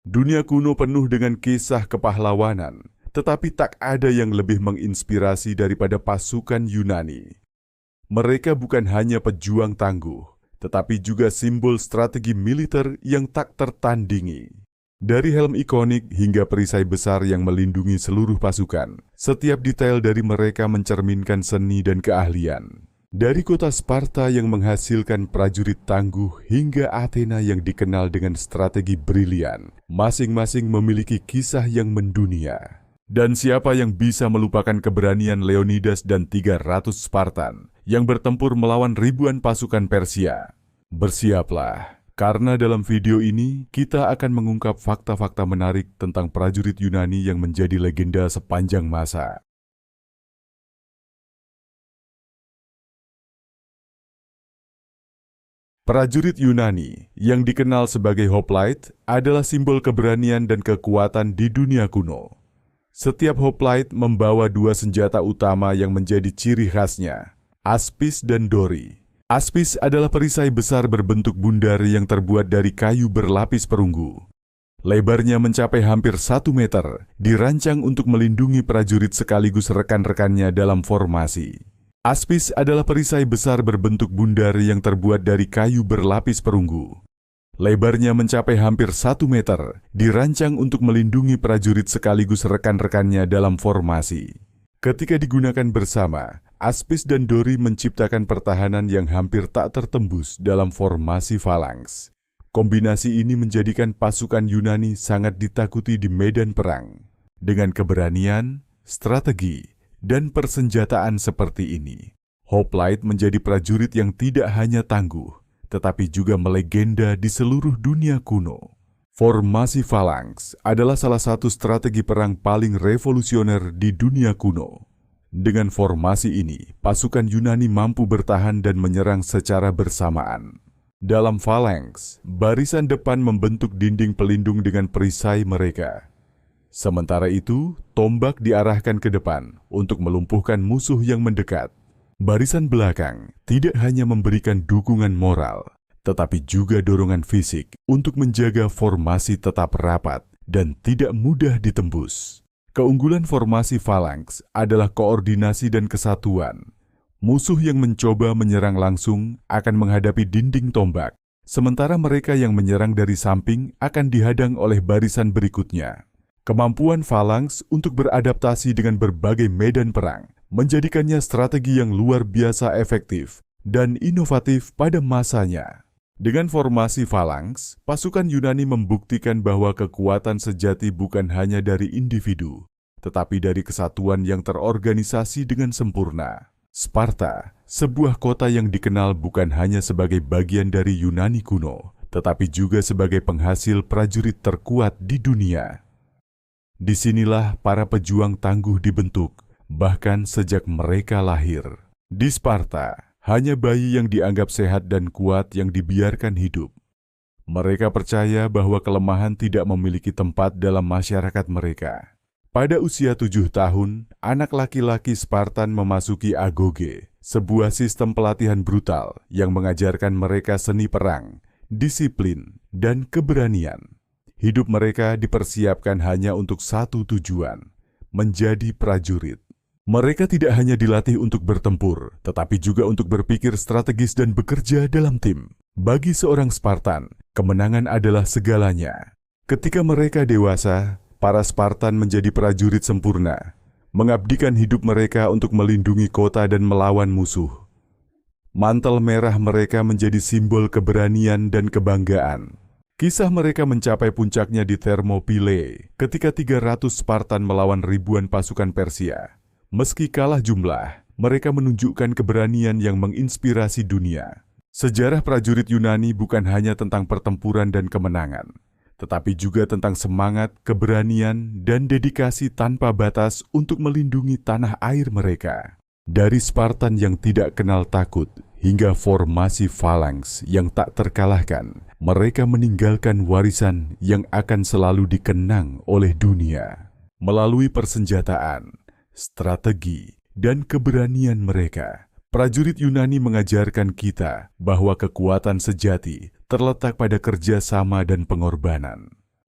Dunia kuno penuh dengan kisah kepahlawanan, tetapi tak ada yang lebih menginspirasi daripada pasukan Yunani. Mereka bukan hanya pejuang tangguh, tetapi juga simbol strategi militer yang tak tertandingi. Dari helm ikonik hingga perisai besar yang melindungi seluruh pasukan, setiap detail dari mereka mencerminkan seni dan keahlian. Dari kota Sparta yang menghasilkan prajurit tangguh hingga Athena yang dikenal dengan strategi brilian, masing-masing memiliki kisah yang mendunia. Dan siapa yang bisa melupakan keberanian Leonidas dan 300 Spartan yang bertempur melawan ribuan pasukan Persia? Bersiaplah, karena dalam video ini kita akan mengungkap fakta-fakta menarik tentang prajurit Yunani yang menjadi legenda sepanjang masa. Prajurit Yunani yang dikenal sebagai hoplite adalah simbol keberanian dan kekuatan di dunia kuno. Setiap hoplite membawa dua senjata utama yang menjadi ciri khasnya, aspis dan dori. Aspis adalah perisai besar berbentuk bundar yang terbuat dari kayu berlapis perunggu. Lebarnya mencapai hampir 1 meter, dirancang untuk melindungi prajurit sekaligus rekan-rekannya dalam formasi. Aspis adalah perisai besar berbentuk bundar yang terbuat dari kayu berlapis perunggu. Lebarnya mencapai hampir 1 meter, dirancang untuk melindungi prajurit sekaligus rekan-rekannya dalam formasi. Ketika digunakan bersama, aspis dan dori menciptakan pertahanan yang hampir tak tertembus dalam formasi falanks. Kombinasi ini menjadikan pasukan Yunani sangat ditakuti di medan perang. Dengan keberanian, strategi, dan persenjataan seperti ini, hoplite menjadi prajurit yang tidak hanya tangguh, tetapi juga melegenda di seluruh dunia kuno. Formasi falanks adalah salah satu strategi perang paling revolusioner di dunia kuno. Dengan formasi ini, pasukan Yunani mampu bertahan dan menyerang secara bersamaan. Dalam falanks, barisan depan membentuk dinding pelindung dengan perisai mereka. Sementara itu, tombak diarahkan ke depan untuk melumpuhkan musuh yang mendekat. Barisan belakang tidak hanya memberikan dukungan moral, tetapi juga dorongan fisik untuk menjaga formasi tetap rapat dan tidak mudah ditembus. Keunggulan formasi falanks adalah koordinasi dan kesatuan. Musuh yang mencoba menyerang langsung akan menghadapi dinding tombak, sementara mereka yang menyerang dari samping akan dihadang oleh barisan berikutnya. Kemampuan falanks untuk beradaptasi dengan berbagai medan perang menjadikannya strategi yang luar biasa efektif dan inovatif pada masanya. Dengan formasi falanks, pasukan Yunani membuktikan bahwa kekuatan sejati bukan hanya dari individu, tetapi dari kesatuan yang terorganisasi dengan sempurna. Sparta, sebuah kota yang dikenal bukan hanya sebagai bagian dari Yunani kuno, tetapi juga sebagai penghasil prajurit terkuat di dunia. Disinilah para pejuang tangguh dibentuk, bahkan sejak mereka lahir. Di Sparta, hanya bayi yang dianggap sehat dan kuat yang dibiarkan hidup. Mereka percaya bahwa kelemahan tidak memiliki tempat dalam masyarakat mereka. Pada usia 7 tahun, anak laki-laki Spartan memasuki agoge, sebuah sistem pelatihan brutal yang mengajarkan mereka seni perang, disiplin, dan keberanian. Hidup mereka dipersiapkan hanya untuk satu tujuan, menjadi prajurit. Mereka tidak hanya dilatih untuk bertempur, tetapi juga untuk berpikir strategis dan bekerja dalam tim. Bagi seorang Spartan, kemenangan adalah segalanya. Ketika mereka dewasa, para Spartan menjadi prajurit sempurna, mengabdikan hidup mereka untuk melindungi kota dan melawan musuh. Mantel merah mereka menjadi simbol keberanian dan kebanggaan. Kisah mereka mencapai puncaknya di Thermopylae ketika 300 Spartan melawan ribuan pasukan Persia. Meski kalah jumlah, mereka menunjukkan keberanian yang menginspirasi dunia. Sejarah prajurit Yunani bukan hanya tentang pertempuran dan kemenangan, tetapi juga tentang semangat, keberanian, dan dedikasi tanpa batas untuk melindungi tanah air mereka. Dari Spartan yang tidak kenal takut hingga formasi falanks yang tak terkalahkan, mereka meninggalkan warisan yang akan selalu dikenang oleh dunia. Melalui persenjataan, strategi, dan keberanian mereka, prajurit Yunani mengajarkan kita bahwa kekuatan sejati terletak pada kerja sama dan pengorbanan.